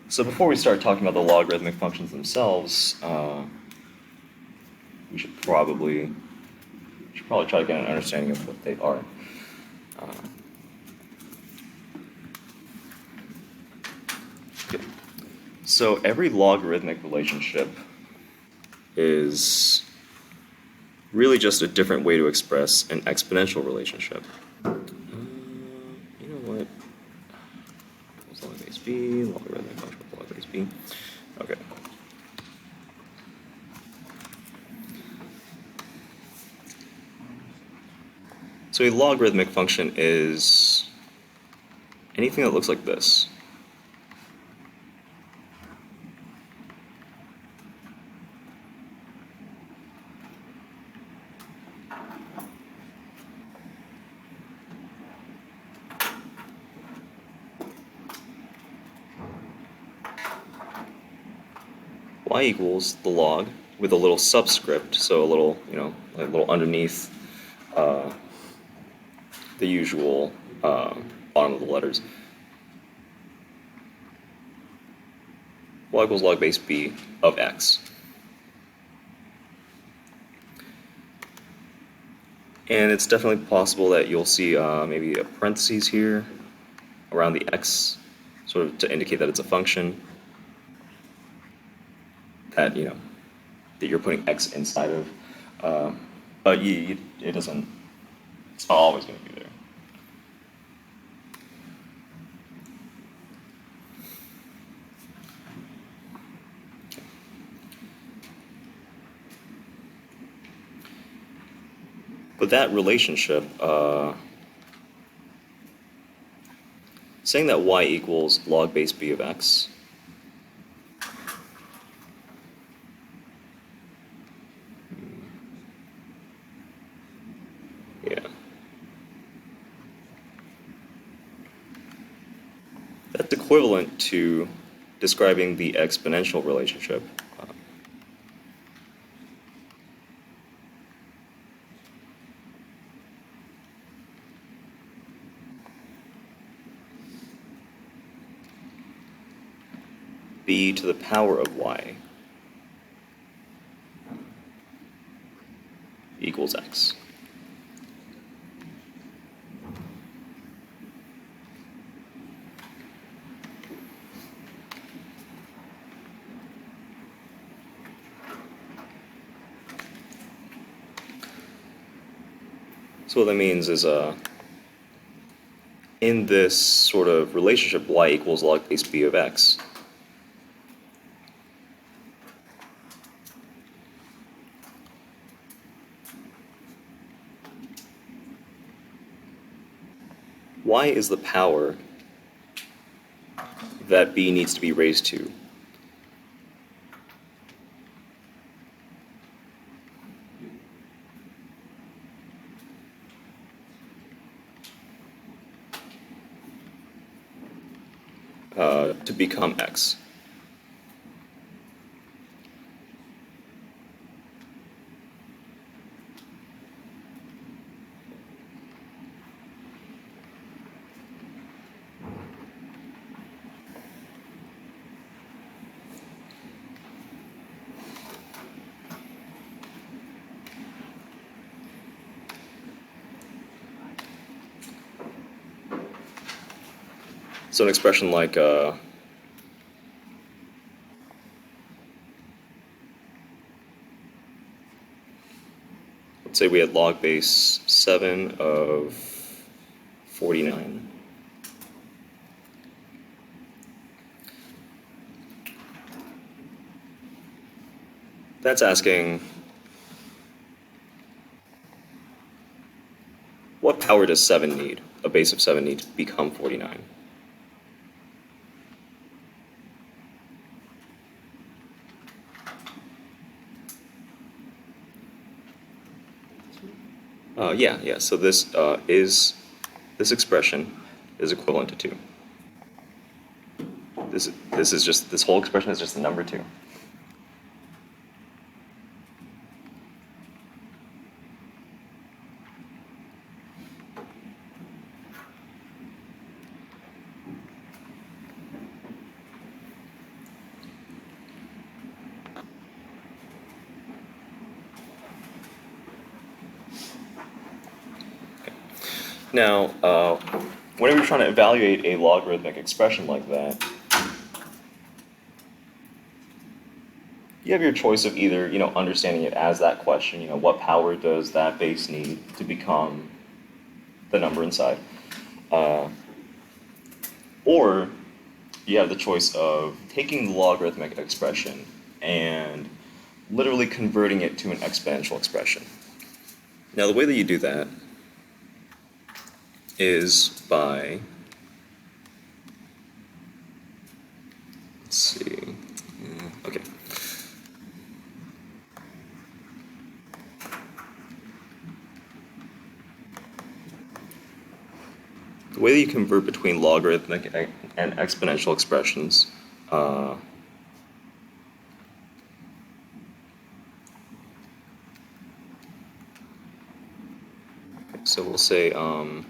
So before we start talking about the logarithmic functions themselves, we should probably try to get an understanding of what they are. Uh, okay. So every logarithmic relationship is really just a different way to express an exponential relationship. You know what? It's log base b, logarithmic function with log base b. Okay. So a logarithmic function is anything that looks like this. Y equals the log with a little subscript, so a little, a little underneath the usual bottom of the letters. Y equals log base b of x. And it's definitely possible that you'll see maybe a parentheses here around the x, sort of to indicate that it's a function that, that you're putting x inside of. But it doesn't, it's not always going to be there. But that relationship, saying that y equals log base b of x, yeah, that's equivalent to describing the exponential relationship. B to the power of y equals x. So what that means is in this sort of relationship, y equals log base b of x, y is the power that b needs to be raised to. To become x. So an expression like let's say we had log base 7 of 49. That's asking, what power does 7 need, a base of 7 need to become 49? Yeah. So this expression is equivalent to 2. This whole expression is just the number 2. Now, whenever you're trying to evaluate a logarithmic expression like that, you have your choice of either, understanding it as that question, what power does that base need to become the number inside? Or you have the choice of taking the logarithmic expression and literally converting it to an exponential expression. Now, the way that you do that is by, let's see, okay. The way that you convert between logarithmic and exponential expressions, so we'll say, okay,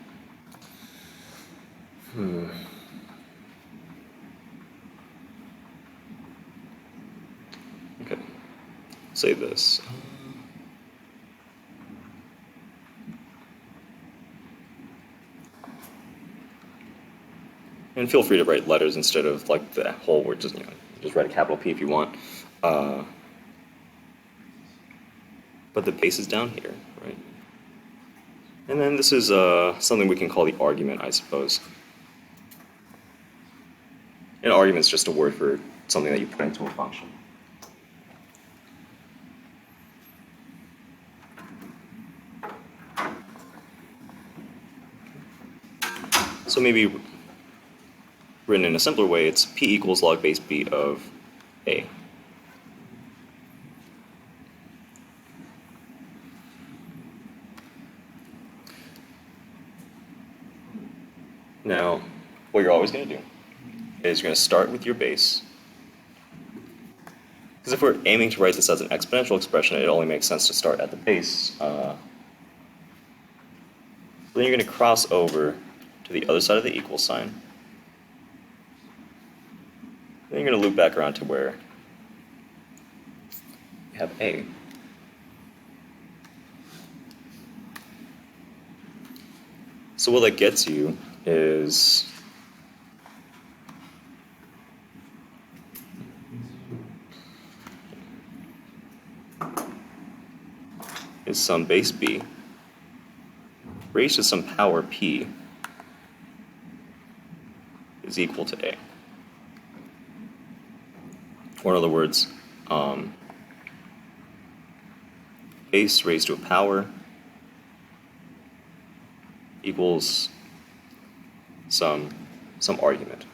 say this. And feel free to write letters instead of like the whole word, just write a capital P if you want. But the base is down here, right? And then this is something we can call the argument, I suppose. An argument is just a word for something that you put into a function. So maybe written in a simpler way, it's P equals log base B of A. Now, what you're always going to do is you're going to start with your base. Because if we're aiming to write this as an exponential expression, it only makes sense to start at the base. Then you're going to cross over to the other side of the equal sign. Then you're going to loop back around to where you have A. So what that gets you is some base B raised to some power P is equal to A. Or in other words, base raised to a power equals some argument.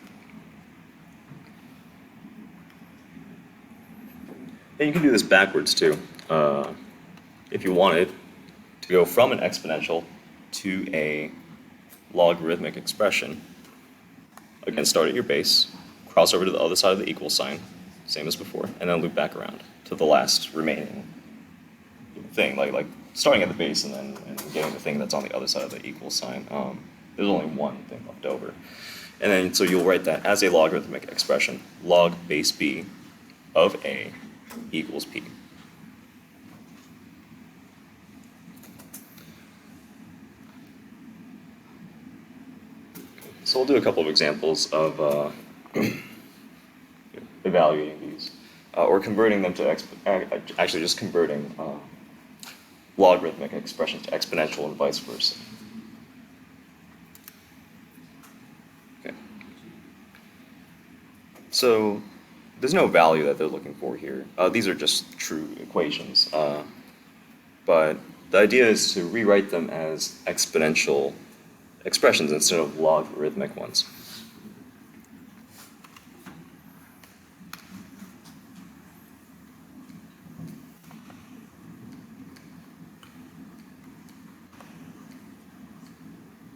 And you can do this backwards too. If you wanted to go from an exponential to a logarithmic expression, again, start at your base, cross over to the other side of the equal sign, same as before, and then loop back around to the last remaining thing, like starting at the base and then getting the thing that's on the other side of the equal sign. There's only one thing left over. And then, so you'll write that as a logarithmic expression, log base B of A equals P. So we'll do a couple of examples of evaluating these, or converting them to, actually just converting logarithmic expressions to exponential and vice versa. Okay. So there's no value that they're looking for here. These are just true equations. But the idea is to rewrite them as exponential expressions instead of logarithmic ones.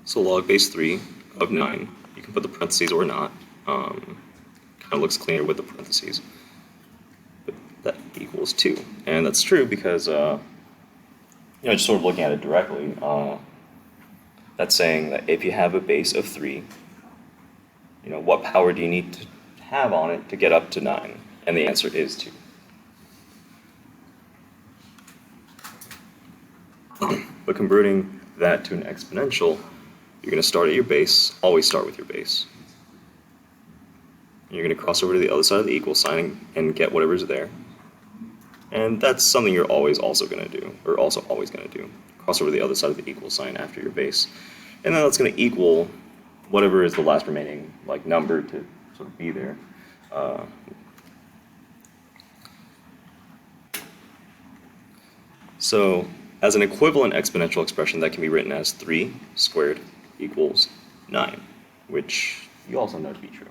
So log base 3 of 9, you can put the parentheses or not. Kind of looks cleaner with the parentheses. But that equals 2. And that's true because, just sort of looking at it directly, that's saying that if you have a base of 3, what power do you need to have on it to get up to 9? And the answer is 2. But converting that to an exponential You're going to start at your base, always start with your base. You're going to cross over to the other side of the equal sign and get whatever's there. And that's something you're always also going to do, or also always going to do. Cross over to the other side of the equal sign after your base. And then that's going to equal whatever is the last remaining number to sort of be there. So as an equivalent exponential expression, that can be written as 3 squared equals 9, which you also know to be true.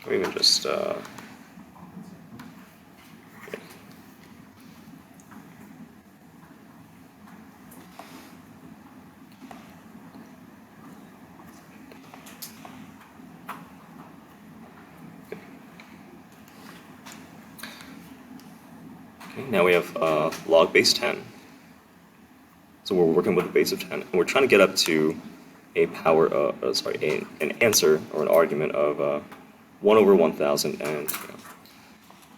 Or even just now we have log base 10. So we're working with a base of 10, and we're trying to get up to a power of, an answer or an argument of 1 over 1,000, and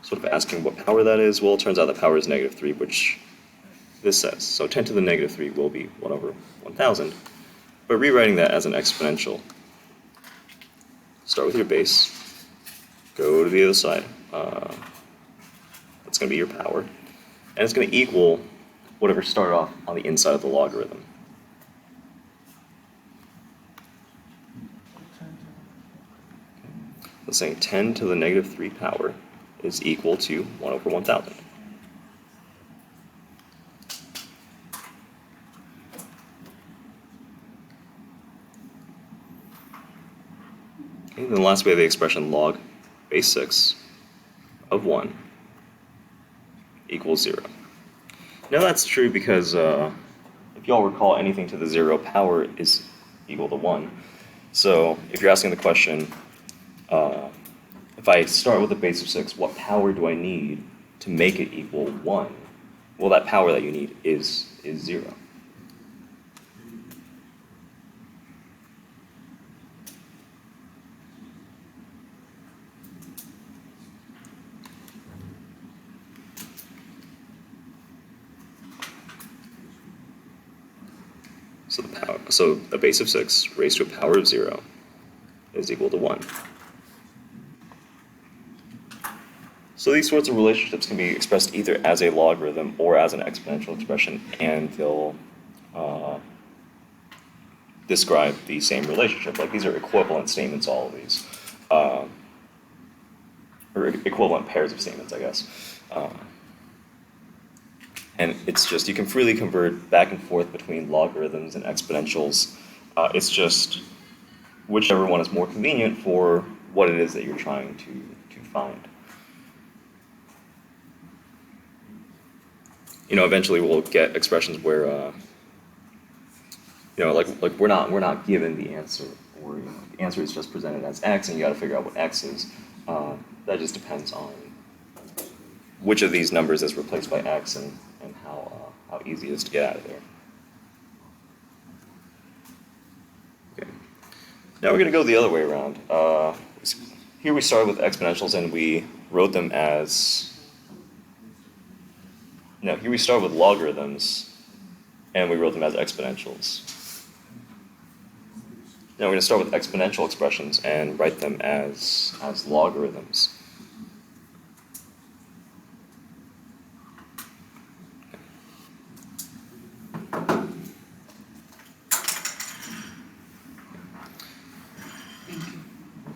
sort of asking what power that is. Well, it turns out that power is -3, which this says. So 10 to the -3 will be 1 over 1,000. But rewriting that as an exponential, start with your base, go to the other side. That's going to be your power. And it's going to equal whatever started off on the inside of the logarithm. So saying 10 to the -3 power is equal to 1 over 1,000. Okay, then the last way of the expression log base 6 of 1 equals 0. Now that's true because if y'all recall, anything to the 0 power is equal to 1. So if you're asking the question, if I start with a base of 6, what power do I need to make it equal 1? Well, that power that you need is 0. So a base of 6 raised to a power of 0 is equal to 1. So these sorts of relationships can be expressed either as a logarithm or as an exponential expression, and they'll describe the same relationship. Like, these are equivalent statements, all of these. Or equivalent pairs of statements, I guess. And it's just, you can freely convert back and forth between logarithms and exponentials. It's just whichever one is more convenient for what it is that you're trying to find. Eventually we'll get expressions where, like we're not given the answer, or the answer is just presented as x, and you got to figure out what x is. That just depends on which of these numbers is replaced by x, and how easy it is to get out of there. Okay. Now we're going to go the other way around. Here we started with exponentials and we wrote them as... No, here we start with logarithms and we wrote them as exponentials. Now we're going to start with exponential expressions and write them as logarithms.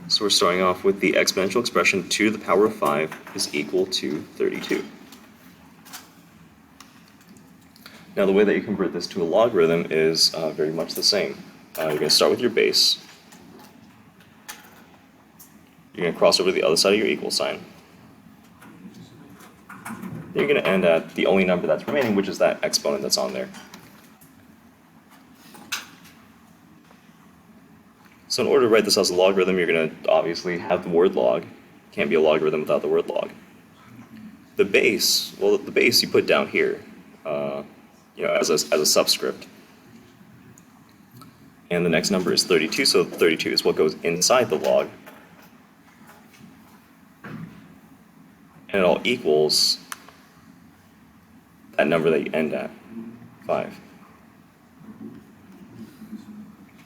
So we're starting off with the exponential expression 2 to the power of 5 is equal to 32. Now the way that you convert this to a logarithm is very much the same. You're going to start with your base. You're going to cross over to the other side of your equal sign. Then you're going to end at the only number that's remaining, which is that exponent that's on there. So in order to write this as a logarithm, you're going to obviously have the word log. Can't be a logarithm without the word log. The base, well, the base you put down here, as a subscript. And the next number is 32, so 32 is what goes inside the log. And it all equals that number that you end at, 5.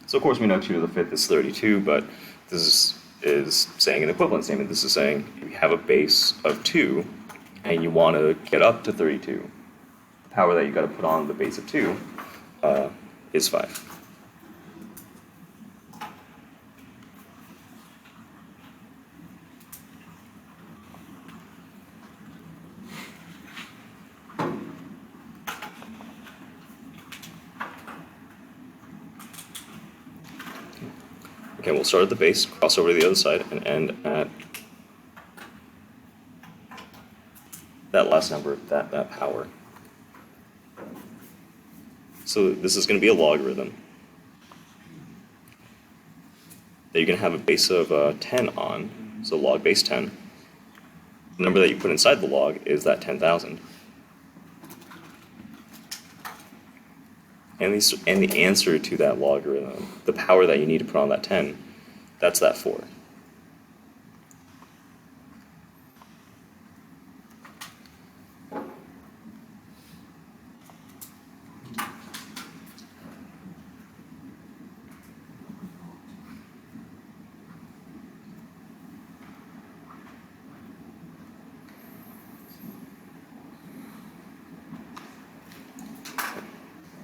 So of course we know 2 to the 5th is 32, but this is saying an equivalent statement. This is saying if you have a base of 2 and you want to get up to 32, the power that you got to put on the base of 2 is 5. Okay, we'll start at the base, cross over to the other side, and end at that last number, that power. So this is going to be a logarithm that you're going to have a base of 10 on, so log base 10. The number that you put inside the log is that 10,000. And the answer to that logarithm, the power that you need to put on that 10, that's that 4.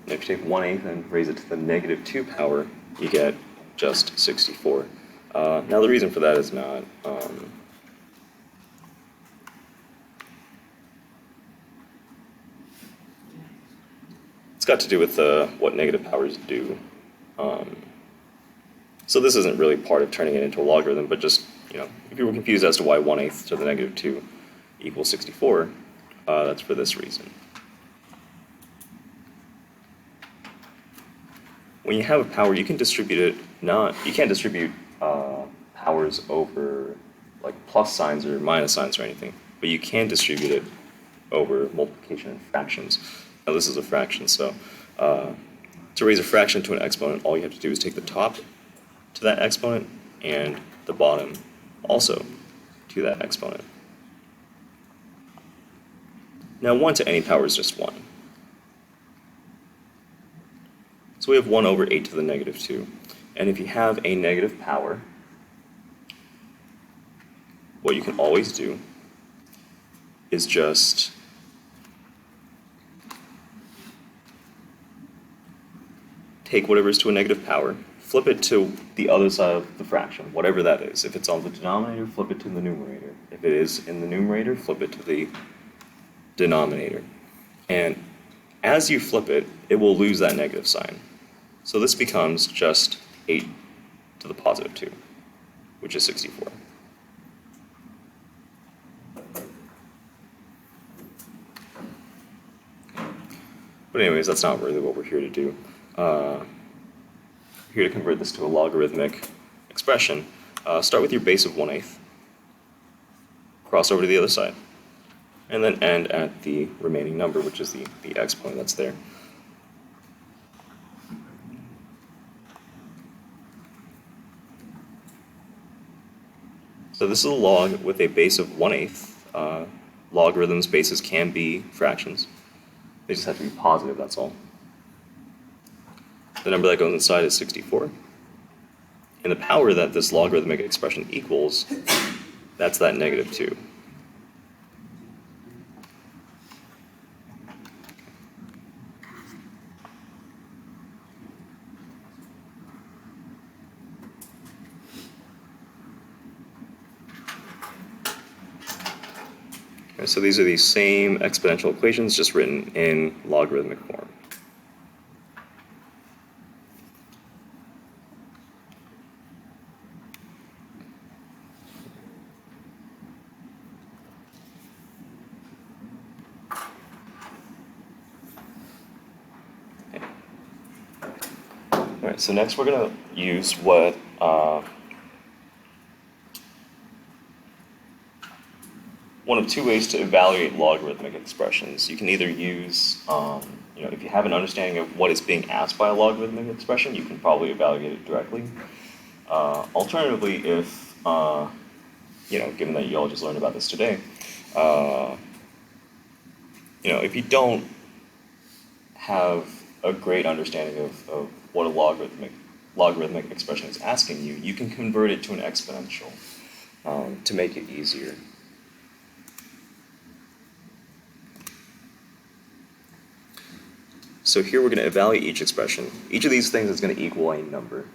If you take 1/8 and raise it to the -2 power, you get just 64. Now the reason for that is not it's got to do with what negative powers do. So this isn't really part of turning it into a logarithm, but just, if you were confused as to why 1/8 to the -2 equals 64, that's for this reason. When you have a power, you can distribute it you can't distribute powers over like plus signs or minus signs or anything, but you can distribute it over multiplication and fractions. Now this is a fraction, so to raise a fraction to an exponent, all you have to do is take the top to that exponent and the bottom also to that exponent. Now 1 to any power is just 1. So we have 1/8 to the -2. And if you have a negative power, what you can always do is just take whatever is to a negative power, flip it to the other side of the fraction, whatever that is. If it's on the denominator, flip it to the numerator. If it is in the numerator, flip it to the denominator. And as you flip it, it will lose that negative sign. So this becomes just 8 to the +2, which is 64. But anyways, that's not really what we're here to do. We're here to convert this to a logarithmic expression. Start with your base of 1/8, cross over to the other side, and then end at the remaining number, which is the exponent that's there. So this is a log with a base of 1/8. Logarithms bases can be fractions. They just have to be positive, that's all. The number that goes inside is 64. And the power that this logarithmic expression equals, that's that -2. Okay, so these are the same exponential equations, just written in logarithmic form. All right, so next we're going to use what one of two ways to evaluate logarithmic expressions. You can either use, if you have an understanding of what is being asked by a logarithmic expression, you can probably evaluate it directly. Alternatively, if, given that you all just learned about this today, if you don't have a great understanding of what a logarithmic expression is asking you, you can convert it to an exponential to make it easier. So here we're going to evaluate each expression. Each of these things is going to equal a number.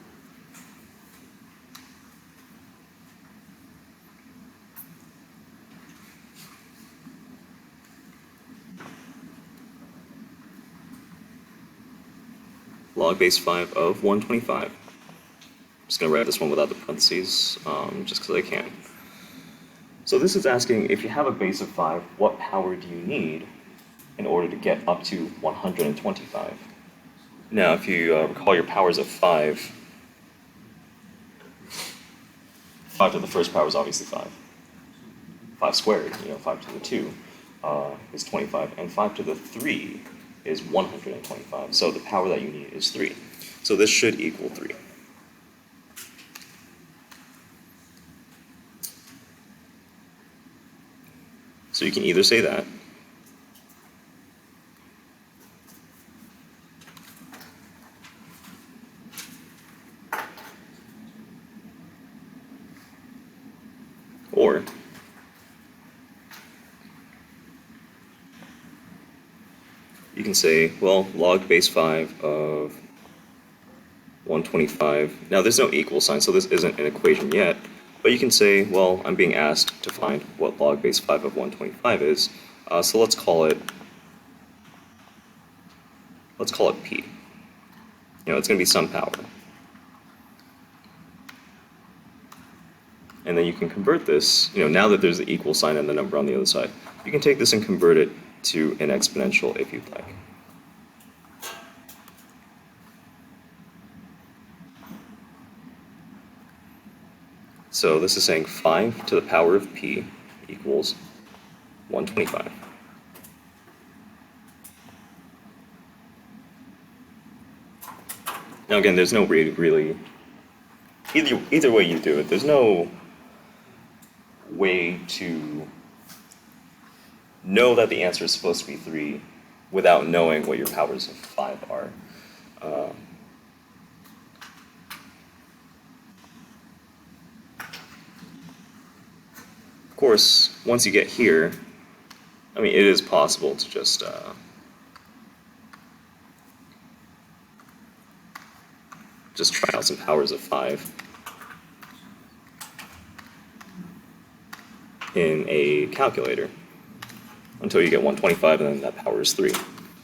Log base 5 of 125. I'm just going to write this one without the parentheses, just because I can. So this is asking, if you have a base of 5, what power do you need in order to get up to 125? Now, if you recall your powers of 5, 5 to the first power is obviously 5. 5 squared, 5 to the 2 is 25, and 5 to the 3 is 125. So the power that you need is 3. So this should equal 3. So you can either say that, or you can say, well, log base 5 of 125. Now there's no equal sign, so this isn't an equation yet, but you can say, well, I'm being asked to find what log base 5 of 125 is, so let's call it P. It's going to be some power. And then you can convert this, now that there's the equal sign and the number on the other side, you can take this and convert it to an exponential if you'd like. So this is saying 5 to the power of P equals 125. Now again, there's no really, either way you do it, there's no way to know that the answer is supposed to be 3 without knowing what your powers of 5 are. Of course, once you get here, it is possible to just try out some powers of 5 in a calculator until you get 125, and then that power is 3.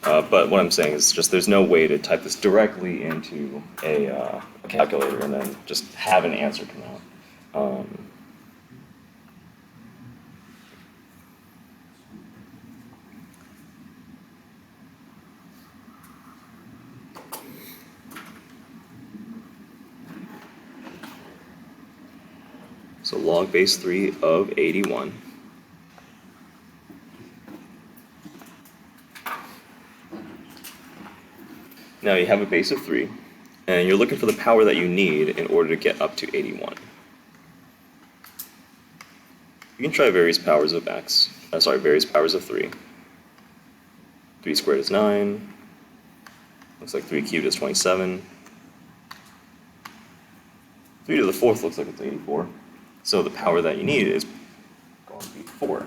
But what I'm saying is just there's no way to type this directly into a calculator and then just have an answer come out. So log base 3 of 81. Now you have a base of 3, and you're looking for the power that you need in order to get up to 81. You can try various powers of x, various powers of 3. 3 squared is 9. Looks like 3 cubed is 27. 3 to the 4th looks like it's 84. So the power that you need is going to be 4.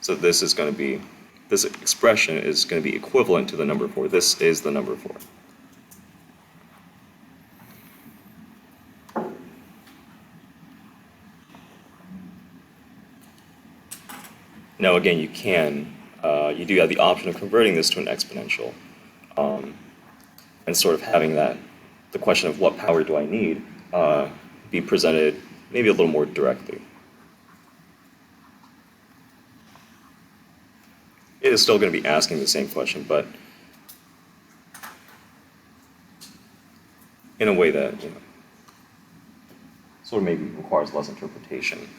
So this expression is going to be equivalent to the number 4. This is the number 4. Now again, you do have the option of converting this to an exponential, and sort of having the question of what power do I need, be presented maybe a little more directly. It is still going to be asking the same question, but in a way that sort of maybe requires less interpretation,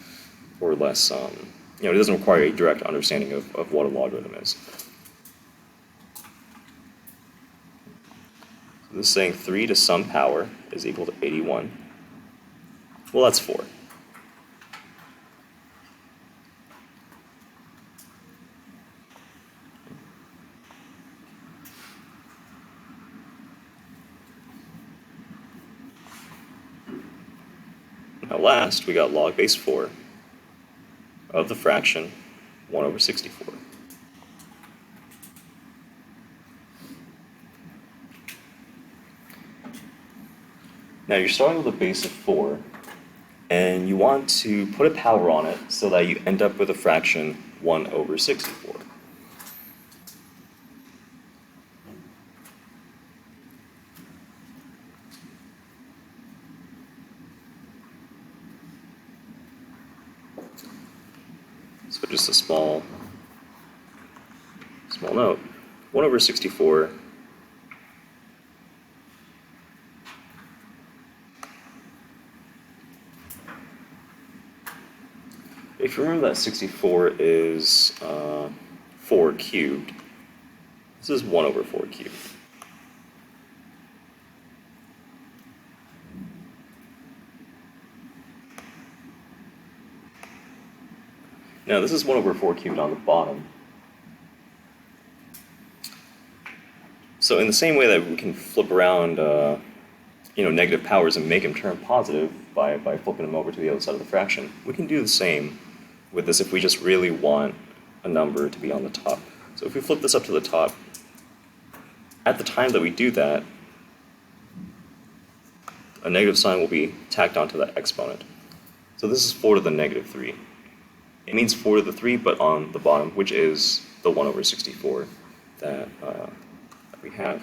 or less, it doesn't require a direct understanding of what a logarithm is. So this is saying 3 to some power is equal to 81. Well, that's 4. Now last, we got log base 4 of the fraction 1 over 64. Now you're starting with a base of 4, and you want to put a power on it so that you end up with a fraction 1 over 64. So just a small note. 1 over 64 if you remember that 64 is 4 cubed, this is 1 over 4 cubed. Now this is 1 over 4 cubed on the bottom. So in the same way that we can flip around negative powers and make them turn positive by flipping them over to the other side of the fraction, we can do the same with this if we just really want a number to be on the top. So if we flip this up to the top, at the time that we do that, a negative sign will be tacked onto that exponent. So this is 4 to the negative 3. It means 4 to the 3, but on the bottom, which is the 1 over 64 that we have.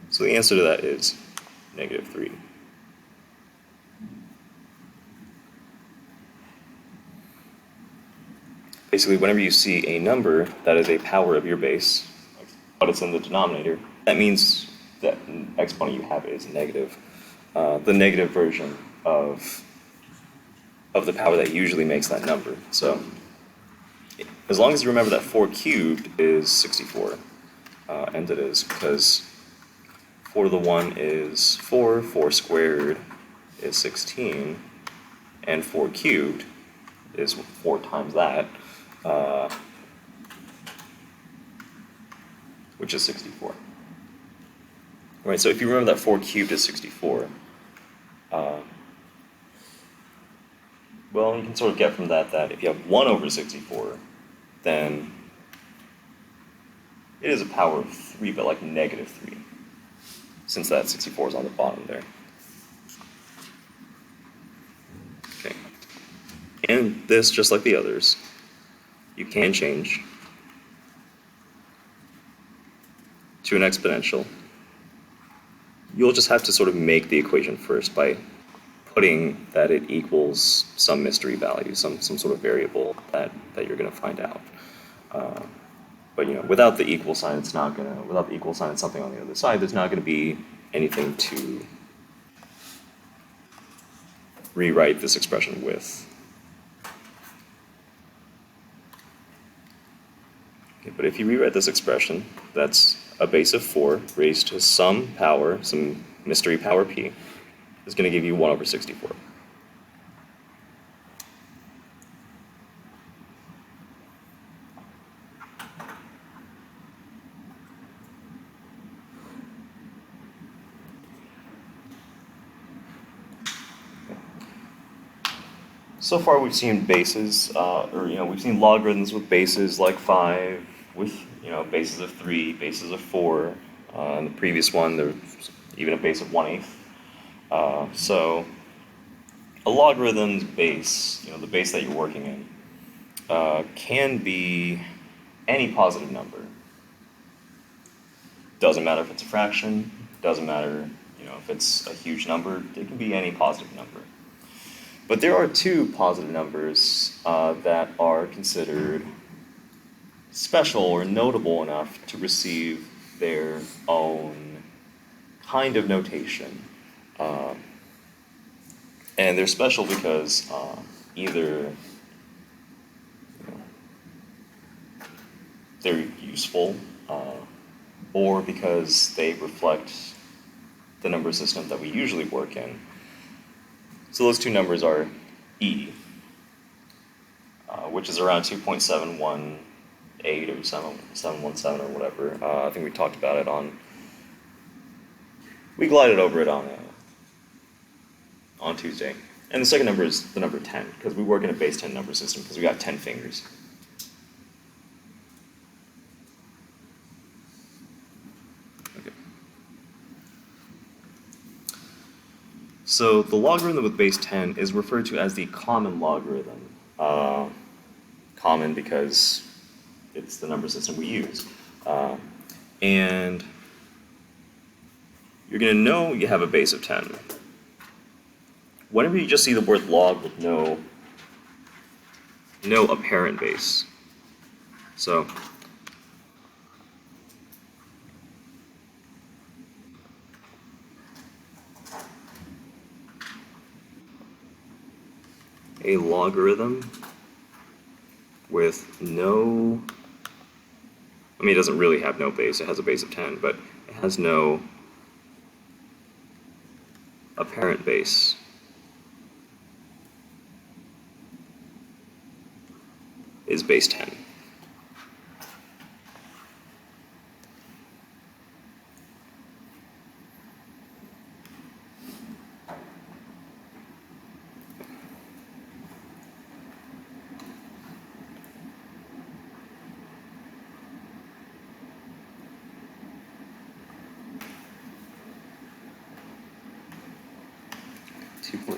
So the answer to that is negative 3. Basically, whenever you see a number that is a power of your base, but it's in the denominator, that means that exponent you have is negative. The negative version of the power that usually makes that number. So as long as you remember that 4 cubed is 64, and it is, because 4 to the 1 is 4, 4 squared is 16, and 4 cubed is 4 times that, which is 64. Right, so if you remember that 4 cubed is 64, well, you can sort of get from that if you have 1 over 64, then it is a power of 3, but like negative 3, since that 64 is on the bottom there. Okay. And this, just like the others, you can change to an exponential. You'll just have to sort of make the equation first by putting that it equals some mystery value, some sort of variable that you're going to find out. But without the equal sign, it's not gonna. Without the equal sign and something on the other side, there's not going to be anything to rewrite this expression with. Okay, but if you rewrite this expression, that's a base of 4 raised to some power, some mystery power p, is going to give you 1 over 64. So far we've seen bases, we've seen logarithms with bases like 5, with bases of 3, bases of 4. In the previous one, there was even a base of 1/8. So a logarithm's base, the base that you're working in, can be any positive number. Doesn't matter if it's a fraction, doesn't matter if it's a huge number, it can be any positive number. But there are 2 positive numbers that are considered special or notable enough to receive their own kind of notation. And they're special because either they're useful or because they reflect the number system that we usually work in. So those 2 numbers are E, which is around 2.71 8 or 717 or whatever. I think we talked about it we glided over it on Tuesday. And the second number is the number 10, because we work in a base 10 number system, because we got 10 fingers. Okay. So the logarithm with base 10 is referred to as the common logarithm. Common because it's the number system we use. And you're going to know you have a base of 10 whenever you just see the word log with no apparent base. So a logarithm with no, I mean, it doesn't really have no base, it has a base of 10, but it has no apparent base. Is base 10.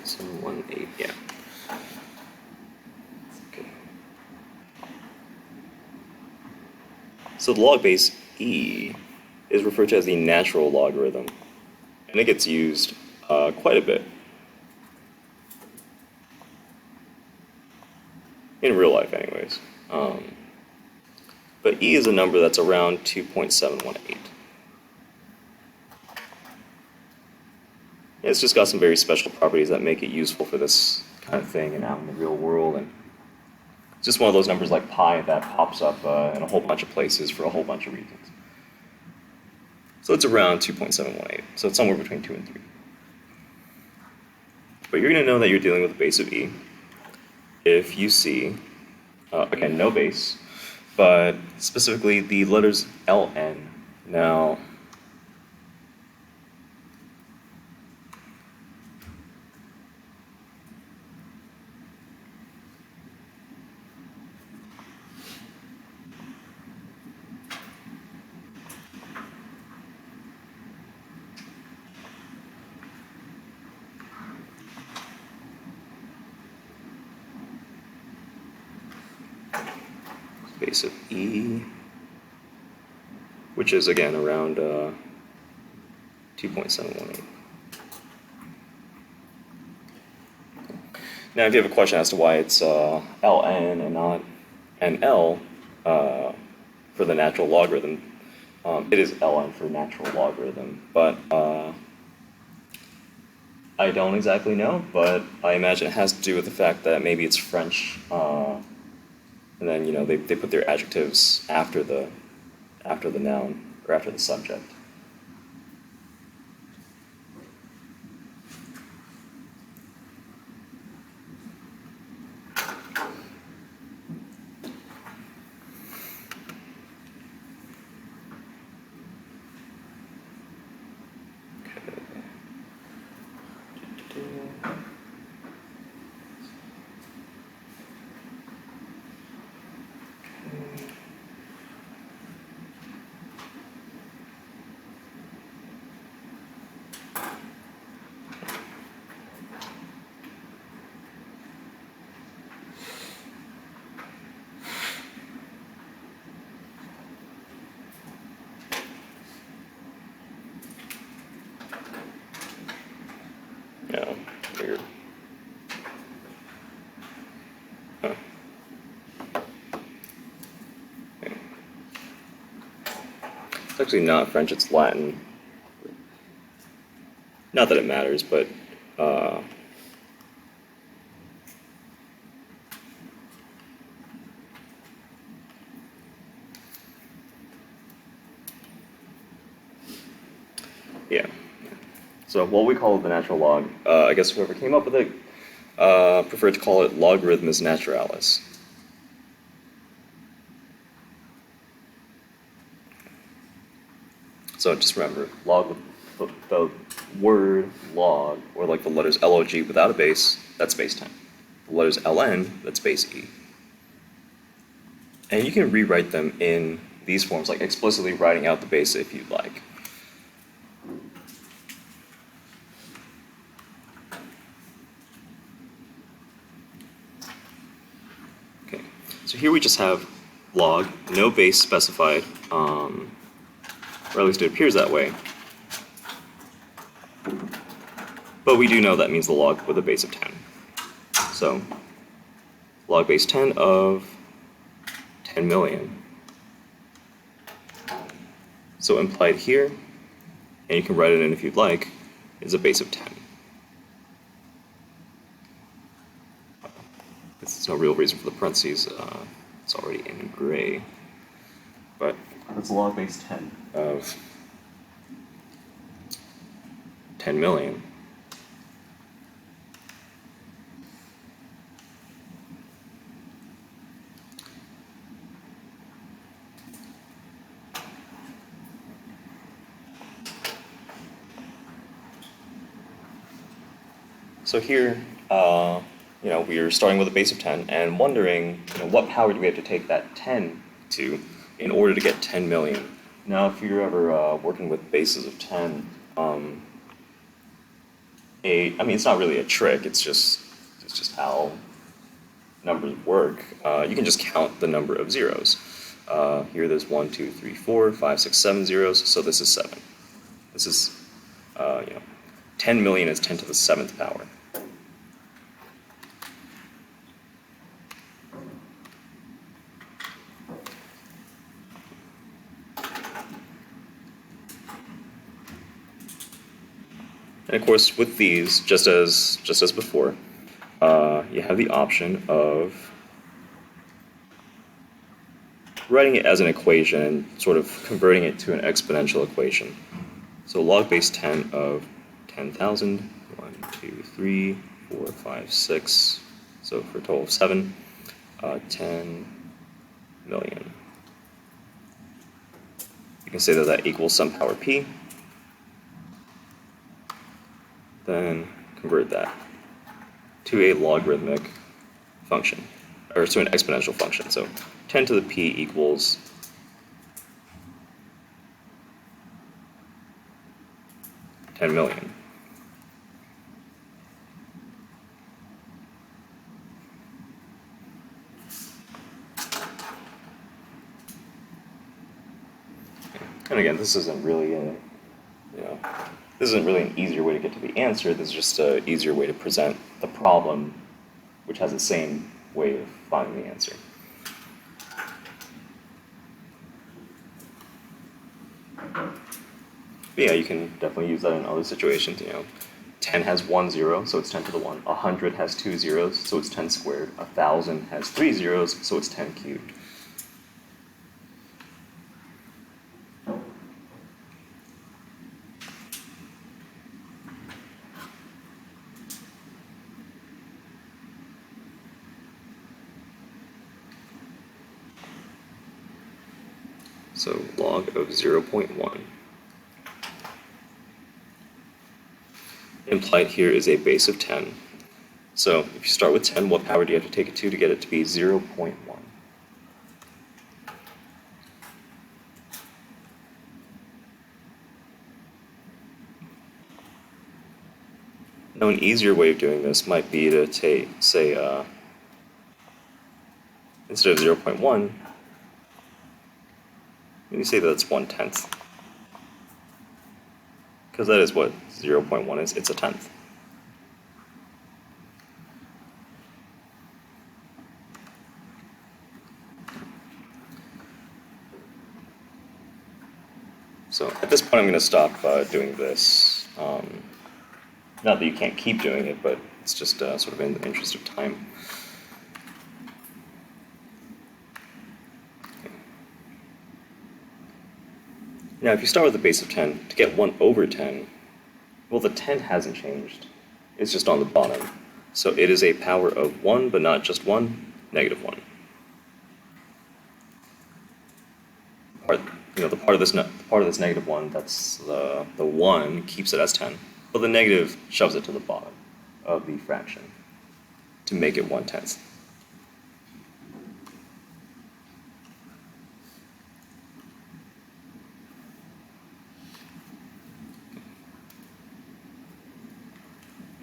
.718, yeah. Okay. So the log base e is referred to as the natural logarithm, and it gets used quite a bit in real life, anyways. But e is a number that's around 2.718. It's just got some very special properties that make it useful for this kind of thing and out in the real world. And it's just one of those numbers like pi that pops up in a whole bunch of places for a whole bunch of reasons. So it's around 2.718. So it's somewhere between 2 and 3. But you're going to know that you're dealing with a base of e if you see, again, no base, but specifically the letters ln. Now, base of e, which is again around 2.718. Now, if you have a question as to why it's ln and not nl for the natural logarithm, it is ln for natural logarithm, but I don't exactly know, but I imagine it has to do with the fact that maybe it's French, and then they put their adjectives after the noun or after the subject. Yeah, weird. Huh. Okay. It's actually not French, it's Latin. Not that it matters, but yeah. So what we call it the natural log, I guess whoever came up with it preferred to call it logarithmus naturalis. So just remember, log with the word log, or like the letters log without a base, that's base 10. The letters ln, that's base e. And you can rewrite them in these forms, like explicitly writing out the base if you'd like. Okay, so here we just have log, no base specified, or at least it appears that way. But we do know that means the log with a base of 10. So log base 10 of 10 million. So implied here, and you can write it in if you'd like, is a base of 10. There's no real reason for the parentheses. It's already in gray. But that's log base 10 of 10 million. So here, we are starting with a base of 10 and wondering, what power do we have to take that 10 to in order to get 10 million? Now, if you're ever working with bases of 10, it's not really a trick. It's just how numbers work. You can just count the number of zeros. Here, there's 1, 2, 3, 4, 5, 6, 7 zeros. So this is 7. This is, 10 million is 10 to the 7th power. And of course, with these, just as before, you have the option of writing it as an equation and sort of converting it to an exponential equation. So log base 10 of 10,000, 1, 2, 3, 4, 5, 6, so for a total of 7, 10 million. You can say that equals some power p. Then convert that to a logarithmic function, or to an exponential function. So 10 to the p equals 10 million. And again, this isn't really an easier way to get to the answer. This is just an easier way to present the problem, which has the same way of finding the answer. But yeah, you can definitely use that in other situations. 10 has 1 0, so it's 10 to the 1. 100 has 2 zeros, so it's 10 squared. 1,000 has 3 zeros, so it's 10 cubed. So log of 0.1. Implied here is a base of 10. So if you start with 10, what power do you have to take it to get it to be 0.1? Now an easier way of doing this might be to say, instead of 0.1, maybe say that's 1/10. Because that is what 0.1 is. It's a tenth. So at this point, I'm going to stop doing this. Not that you can't keep doing it, but it's just sort of in the interest of time. Now, if you start with a base of 10, to get 1 over 10, well, the 10 hasn't changed. It's just on the bottom. So it is a power of 1, but not just 1, -1. the part of this negative one, that's the 1 keeps it as 10, but the negative shoves it to the bottom of the fraction to make it 1/10.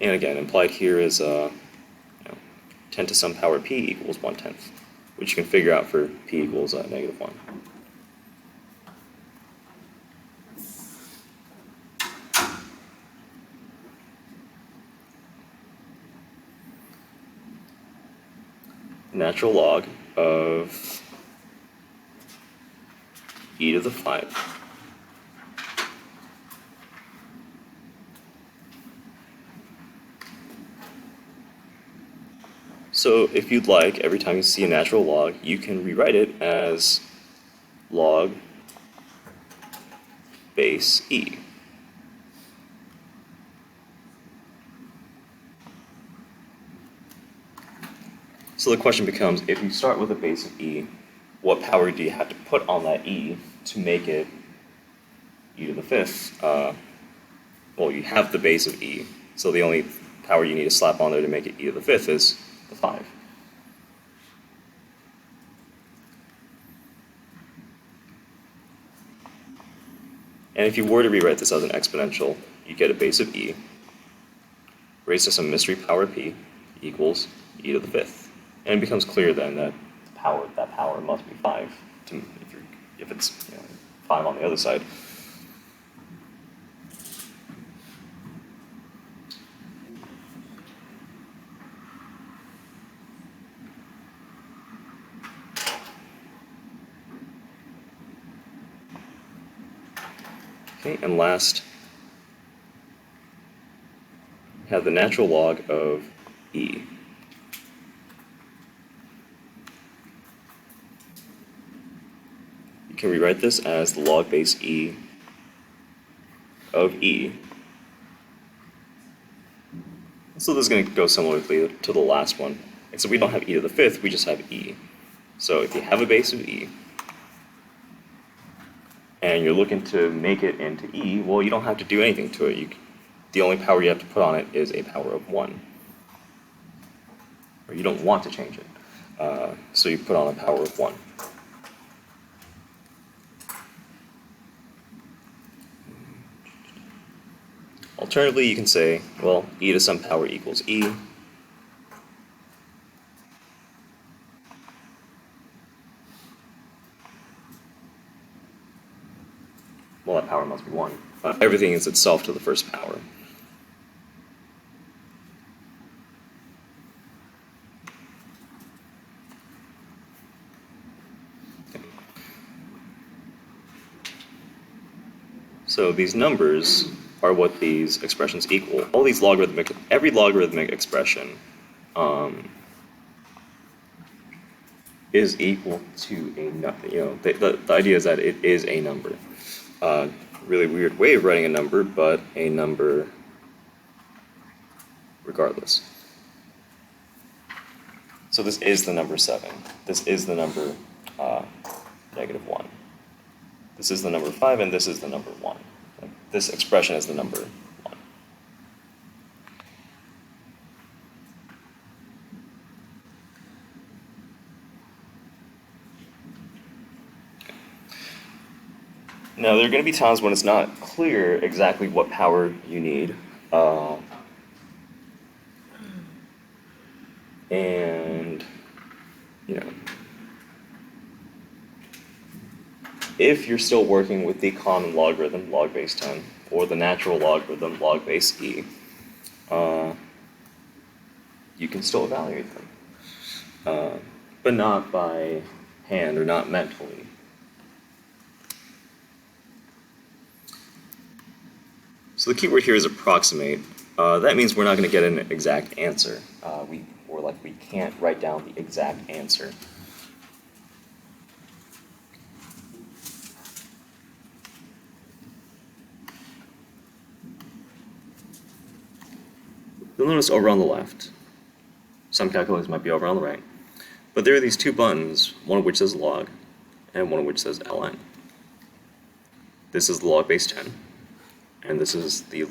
And again, implied here is 10 to some power p equals 1/10, which you can figure out for p equals -1. Natural log of e to the 5. So if you'd like, every time you see a natural log, you can rewrite it as log base e. So the question becomes, if you start with a base of e, what power do you have to put on that e to make it e to the 5th? Well, you have the base of e, so the only power you need to slap on there to make it e to the 5th is the 5. And if you were to rewrite this as an exponential, you get a base of e raised to some mystery power p equals e to the 5th. And it becomes clear then that that power must be 5 if it's 5 on the other side. Okay, and last, have the natural log of e. You can rewrite this as the log base e of e. So this is going to go similarly to the last one, except we don't have e to the 5th, we just have e. So if you have a base of e, and you're looking to make it into e, well, you don't have to do anything to it. The only power you have to put on it is a power of 1. Or you don't want to change it. So you put on a power of 1. Alternatively, you can say, well, e to some power equals e. Well, that power must be 1. Everything is itself to the first power. So these numbers are what these expressions equal. Every logarithmic expression is equal to a number. The idea is that it is a number. Really weird way of writing a number, but a number regardless. So this is the number 7. This is the number -1. This is the number 5, and this is the number 1. This expression is the number 1. Now, there are going to be times when it's not clear exactly what power you need. And, if you're still working with the common logarithm, log base 10, or the natural logarithm, log base e, you can still evaluate them, but not by hand or not mentally. So the key word here is approximate. That means we're not going to get an exact answer. We can't write down the exact answer. You'll notice over on the left, some calculators might be over on the right, but there are these two buttons, one of which says log and one of which says ln. this is the log base 10, and this is the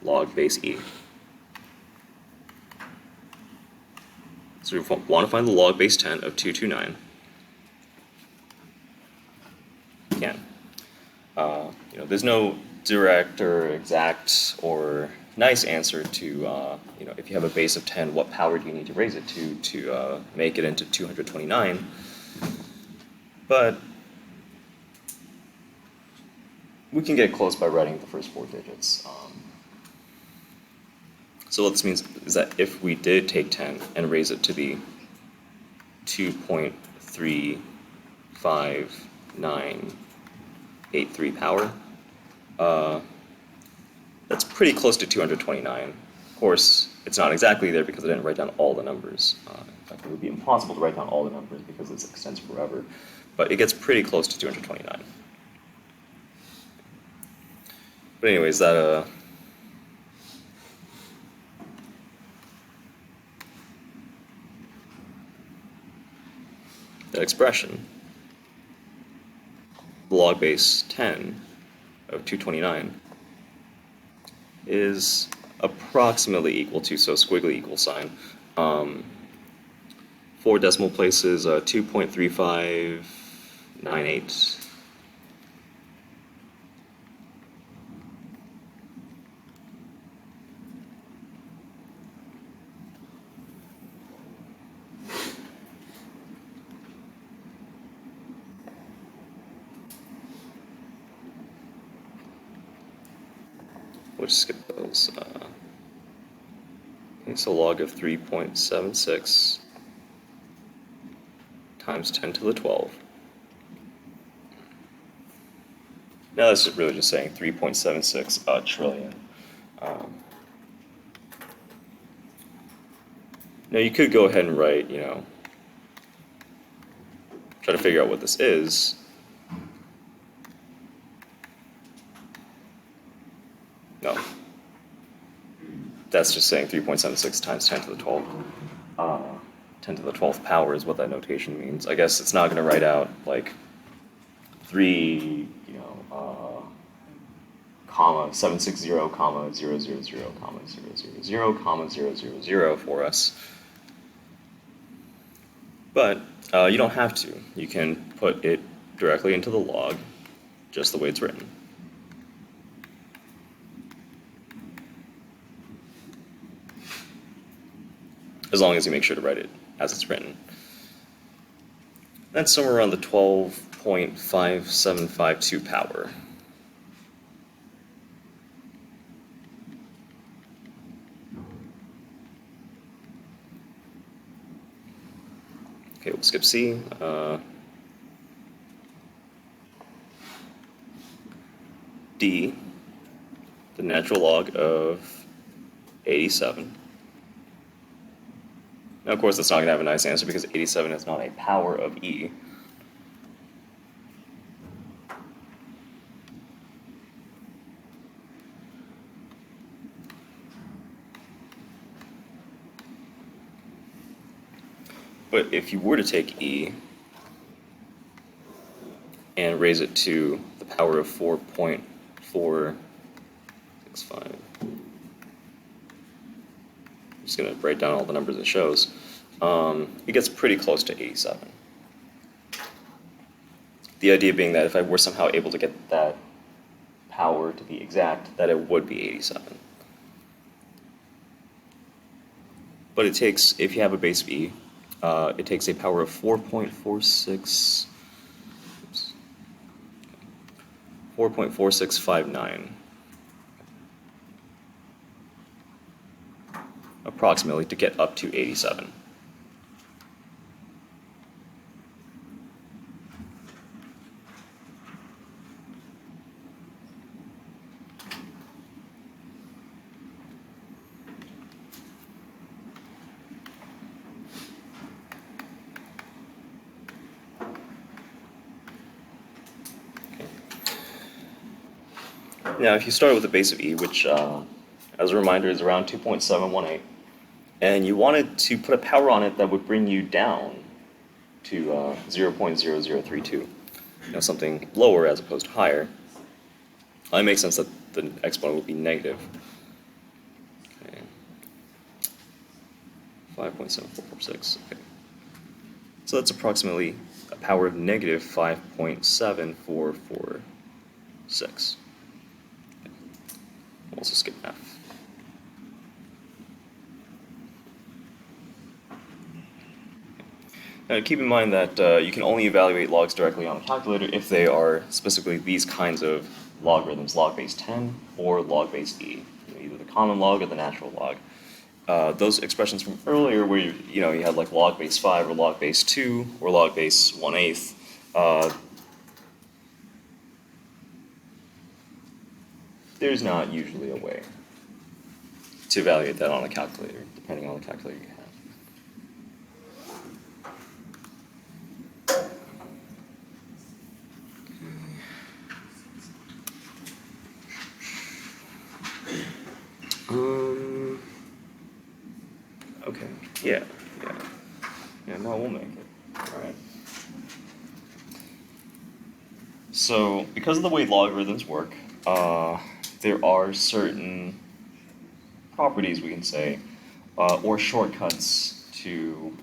log base e. So we want to find the log base 10 of 229. You can. There's no direct or exact or nice answer to, if you have a base of 10, what power do you need to raise it to make it into 229? But we can get close by writing the first 4 digits. So what this means is that if we did take 10 and raise it to the 2.35983 power, that's pretty close to 229. Of course, it's not exactly there because I didn't write down all the numbers. In fact, it would be impossible to write down all the numbers because this extends forever. But it gets pretty close to 229. But anyways, that expression, the log base 10 of 229, is approximately equal to, so squiggly equal sign, 4 decimal places, 2.3598. We'll just skip those. Okay, so log of 3.76 times 10 to the 12. Now that's really just saying 3.76 trillion. Now you could go ahead and write, try to figure out what this is. No. That's just saying 3.76 times 10 to the 12th. 10 to the 12th power is what that notation means. I guess it's not going to write out like 3, comma 760, comma 000, comma 000, comma 000 for us. But you don't have to. You can put it directly into the log, just the way it's written. As long as you make sure to write it as it's written. That's somewhere around the 12.5752 power. Okay, we'll skip C. D, the natural log of 87. Now, of course, that's not going to have a nice answer because 87 is not a power of E. But if you were to take E and raise it to the power of 4.465, I'm just going to write down all the numbers it shows, it gets pretty close to 87. The idea being that if I were somehow able to get that power to be exact, that it would be 87. But it takes, if you have a base of E, it takes a power of 4.4659 approximately to get up to 87. Now, if you start with a base of E, which, as a reminder, is around 2.718, and you wanted to put a power on it that would bring you down to 0.0032, something lower as opposed to higher, It makes sense that the exponent would be negative. Okay. 5.7446. Okay. So that's approximately a power of negative 5.7446. Okay. We'll also skip F. Now keep in mind that you can only evaluate logs directly on a calculator if they are specifically these kinds of logarithms, log base 10 or log base e, either the common log or the natural log. Those expressions from earlier where you had like log base 5 or log base 2 or log base 1/8, there's not usually a way to evaluate that on a calculator, depending on the calculator you have. Okay, yeah, no, we'll make it. All right. So, because of the way logarithms work, there are certain properties, we can say, or shortcuts to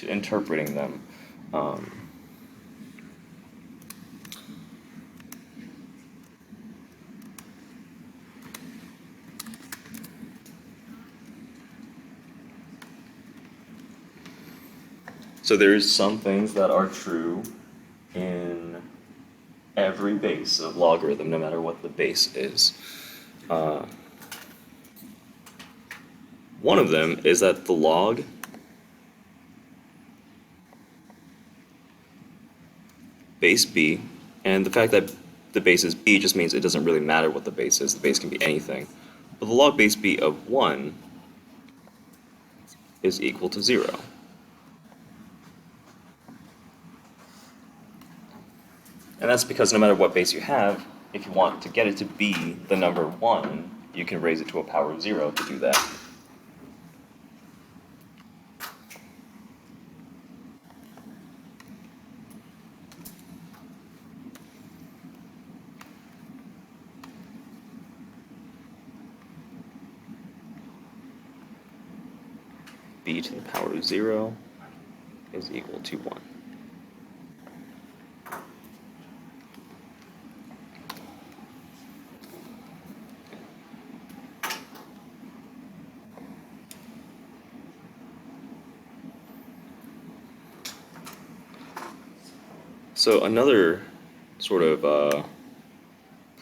interpreting them. So there's some things that are true in every base of logarithm, no matter what the base is. One of them is that the log base b, and the fact that the base is b just means it doesn't really matter what the base is. The base can be anything. But the log base b of 1 is equal to 0. And that's because no matter what base you have, if you want to get it to be the number 1, you can raise it to a power of 0 to do that. B to the power of 0 is equal to 1. So another sort of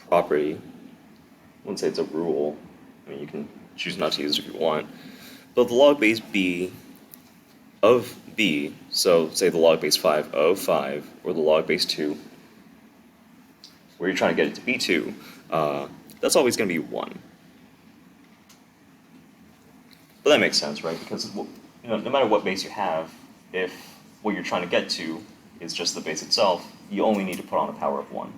property, I wouldn't say it's a rule, I mean you can choose not to use it if you want, but the log base b of b, so say the log base 5 of 5, or the log base 2, where you're trying to get it to be 2, that's always going to be 1. But that makes sense, right? Because no matter what base you have, if what you're trying to get to is just the base itself, you only need to put on a power of 1.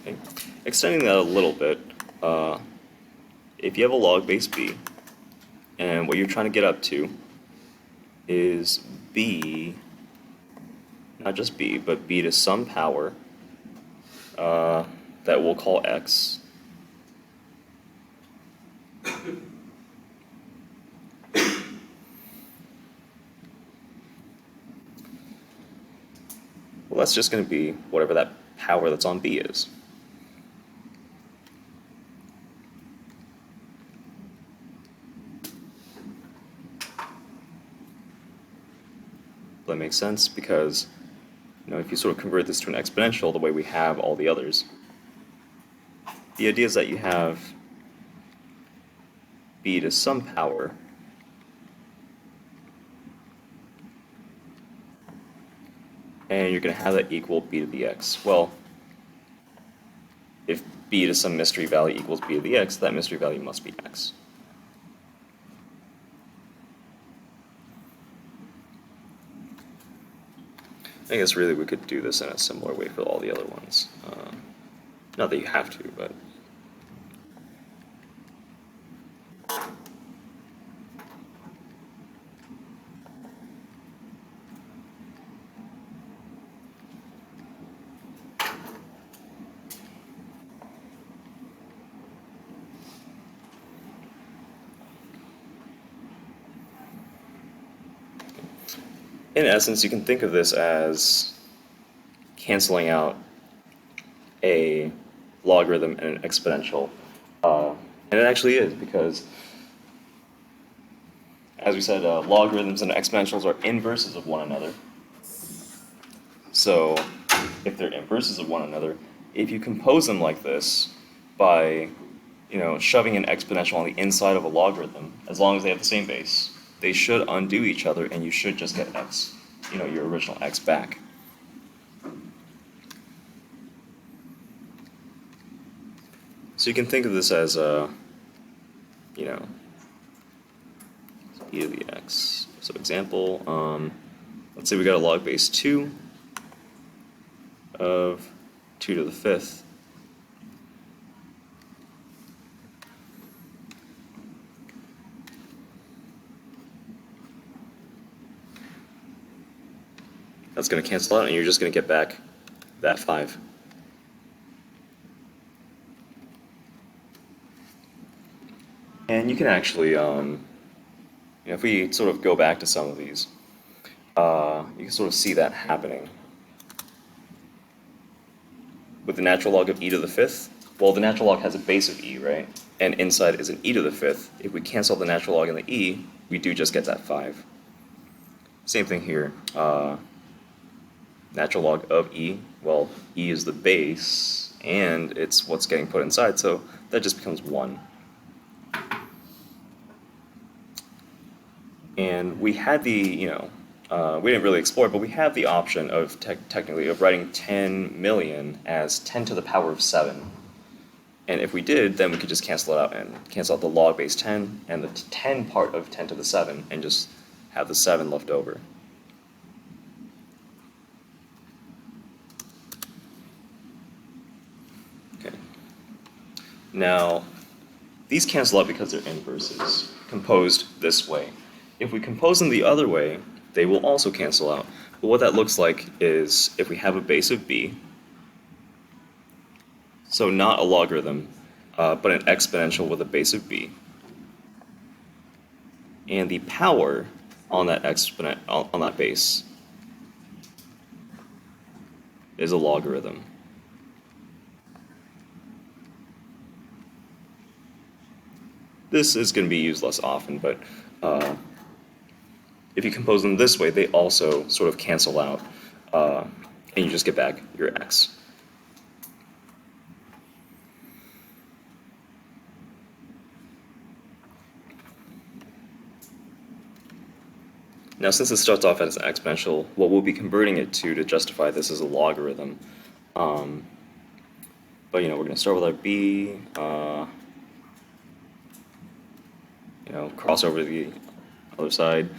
Okay. Extending that a little bit, if you have a log base b, and what you're trying to get up to is b, not just b, but b to some power that we'll call x. Well, that's just going to be whatever that power that's on b is. That makes sense because if you sort of convert this to an exponential the way we have all the others, the idea is that you have b to some power and you're going to have that equal b to the x. Well, if b to some mystery value equals b to the x, that mystery value must be x. I guess really we could do this in a similar way for all the other ones. Not that you have to, but. In essence, you can think of this as canceling out a logarithm and an exponential. And it actually is, because, as we said, logarithms and exponentials are inverses of one another. So, if they're inverses of one another, if you compose them like this by, shoving an exponential on the inside of a logarithm, as long as they have the same base, they should undo each other, and you should just get x, your original x back. So you can think of this as, e to the x. So example, let's say we got a log base 2 of 2 to the 5th. That's going to cancel out, and you're just going to get back that 5. And you can actually, if we sort of go back to some of these, you can sort of see that happening. With the natural log of e to the 5th, well, the natural log has a base of e, right? And inside is an e to the 5th. If we cancel the natural log and the e, we do just get that 5. Same thing here. Natural log of e, well, e is the base, and it's what's getting put inside, so that just becomes 1. And we had the, we didn't really explore it, but we have the option of technically of writing 10 million as 10 to the power of 7. And if we did, then we could just cancel it out and cancel out the log base 10 and the 10 part of 10 to the 7 and just have the 7 left over. Okay. Now, these cancel out because they're inverses, composed this way. If we compose them the other way, they will also cancel out. But what that looks like is if we have a base of b, so not a logarithm, but an exponential with a base of b, and the power on that on that base is a logarithm. This is going to be used less often, but if you compose them this way, they also sort of cancel out, and you just get back your x. Now, since it starts off as an exponential, what we'll be converting it to justify this as a logarithm. But we're going to start with our b, cross over to the other side.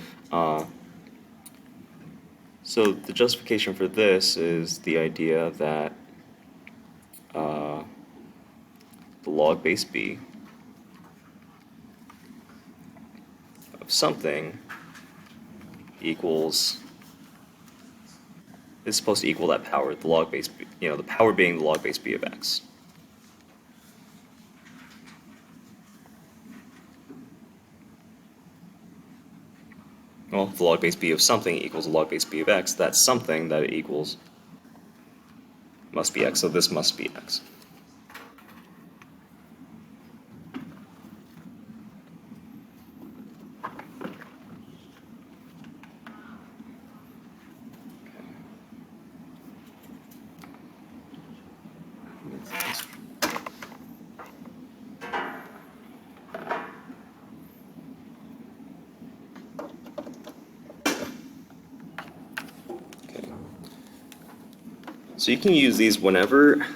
So the justification for this is the idea that the log base b of something equals, is supposed to equal that power, the log base b, the power being the log base b of x. Well, if the log base b of something equals the log base b of x, that something that it equals must be x, so this must be x. So you can use these whenever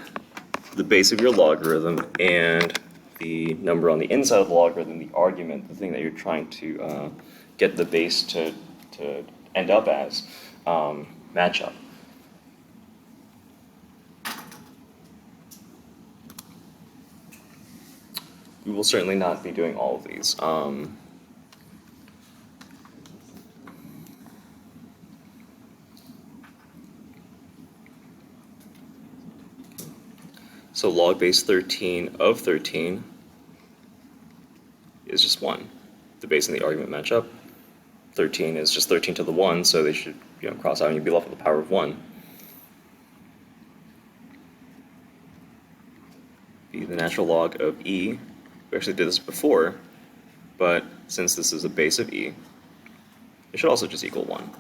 the base of your logarithm and the number on the inside of the logarithm, the argument, the thing that you're trying to get the base to end up as, match up. we will certainly not be doing all of these. So log base 13 of 13 is just 1. The base and the argument match up. 13 is just 13 to the 1, so they should cross out and you'd be left with the power of 1. Be the natural log of e. We actually did this before, but since this is a base of e, it should also just equal 1.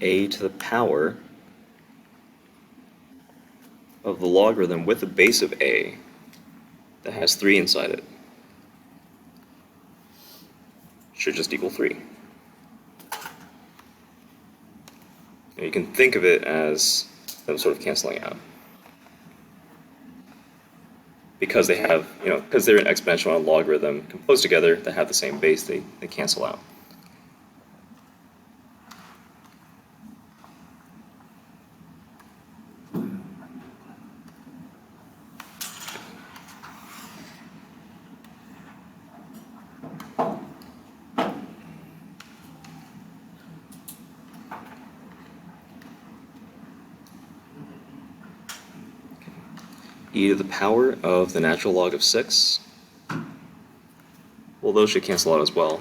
A to the power of the logarithm with a base of a that has 3 inside it should just equal 3. And you can think of it as them sort of canceling out. Because they have, because they're an exponential and a logarithm composed together that have the same base, they cancel out. E to the power of the natural log of 6. Well, those should cancel out as well.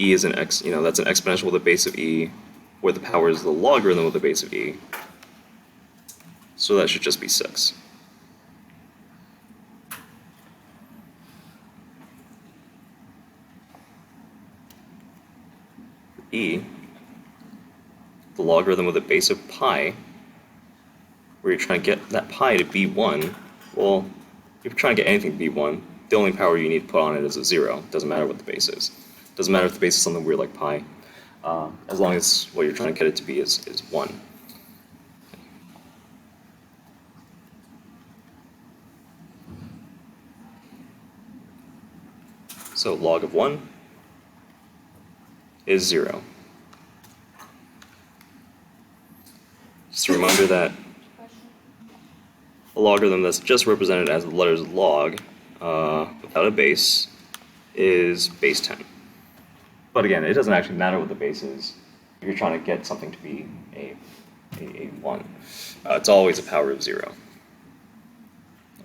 E is that's an exponential with a base of e, where the power is the logarithm with a base of e. So that should just be 6. E, the logarithm with a base of pi, where you're trying to get that pi to be 1, well, if you're trying to get anything to be 1, the only power you need to put on it is a 0. Doesn't matter what the base is. Doesn't matter if the base is something weird like pi, as long as what you're trying to get it to be is 1. So log of 1 is 0. Just a reminder that a logarithm that's just represented as the letters log without a base is base 10. But again, it doesn't actually matter what the base is if you're trying to get something to be a 1. It's always a power of 0.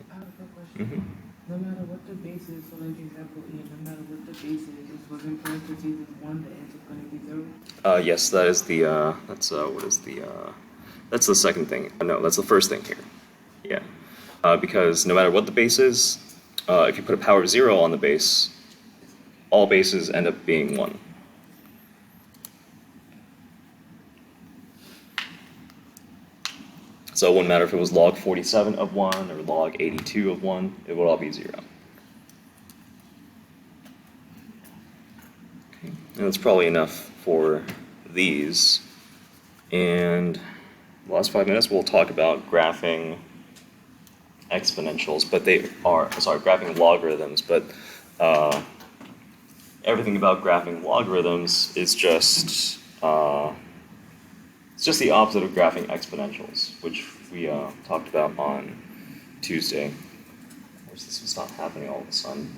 I have a question. No matter what the base is, so like example E, no matter what the base is, if within parentheses is 1, the answer is going to be 0? Yes, that is the, that's the second thing. No, that's the first thing here. Yeah. Because no matter what the base is, if you put a power of 0 on the base, all bases end up being 1. So it wouldn't matter if it was log 47 of 1 or log 82 of 1, it would all be 0. Okay. And that's probably enough for these. And the last 5 minutes we'll talk about graphing exponentials, but graphing logarithms, but everything about graphing logarithms is just it's just the opposite of graphing exponentials, which we talked about on Tuesday. Of course, this was not happening all of a sudden.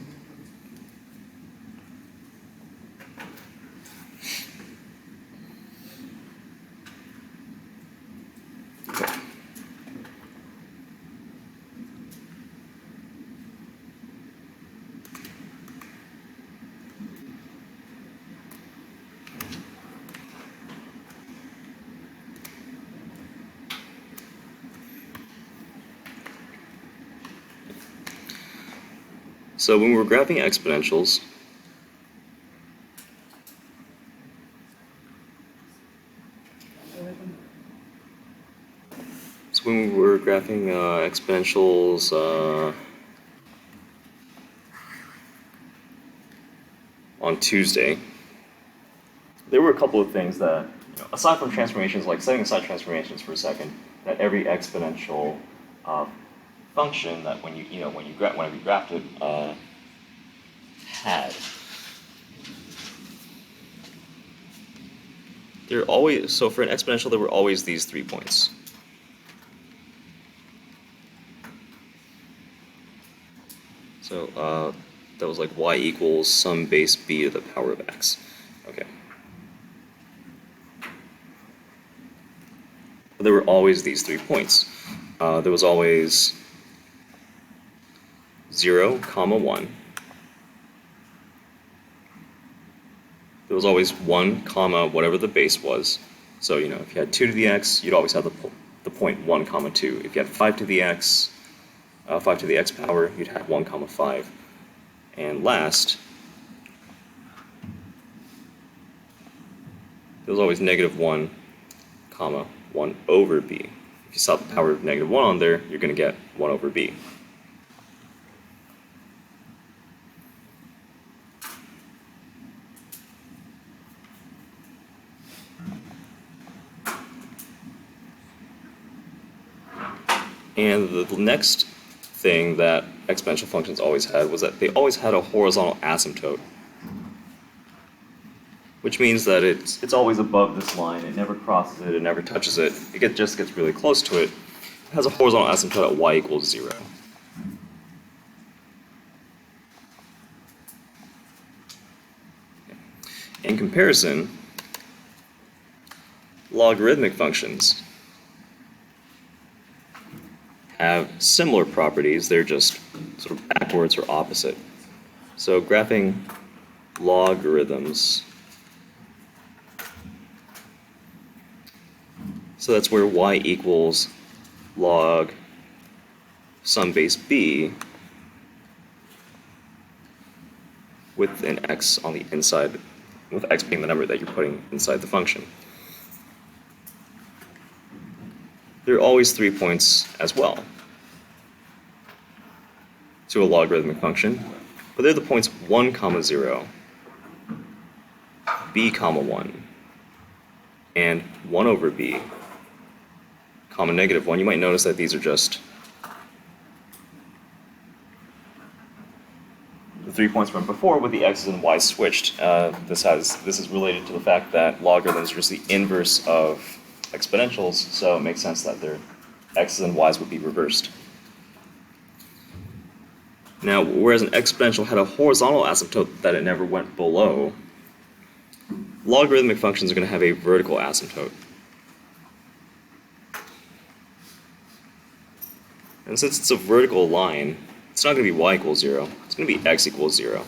Okay. So when we're graphing exponentials, on Tuesday, there were a couple of things that, aside from transformations, like setting aside transformations for a second, that every exponential function that when you know when you whenever you graphed it had. So for an exponential there were always these 3 points. So that was like y equals some base b to the power of x. Okay. But there were always these 3 points. There was always 0, 1. There was always 1, whatever the base was. So, you know, if you had 2 to the x, you'd always have the point 1, 2. If you had 5 to the x, 5 to the x power, you'd have 1, 5. And last, there was always -1, 1 over b. If you saw the power of -1 on there, you're going to get 1 over b. And the next thing that exponential functions always had was that they always had a horizontal asymptote, which means that it's always above this line. It never crosses it. It never touches it. It just gets really close to it. It has a horizontal asymptote at y equals 0. In comparison, logarithmic functions have similar properties. They're just sort of backwards or opposite. So graphing logarithms, so that's where y equals log some base b with an x on the inside, with x being the number that you're putting inside the function. There are always 3 points as well to a logarithmic function, but they're the points 1, 0, b, 1, and 1 over b, -1. You might notice that these are just the 3 points from before with the x's and y's switched. This is related to the fact that logarithms are just the inverse of exponentials, so it makes sense that their x's and y's would be reversed. Now, whereas an exponential had a horizontal asymptote that it never went below, logarithmic functions are going to have a vertical asymptote. And since it's a vertical line, it's not going to be y equals 0, it's going to be x equals 0.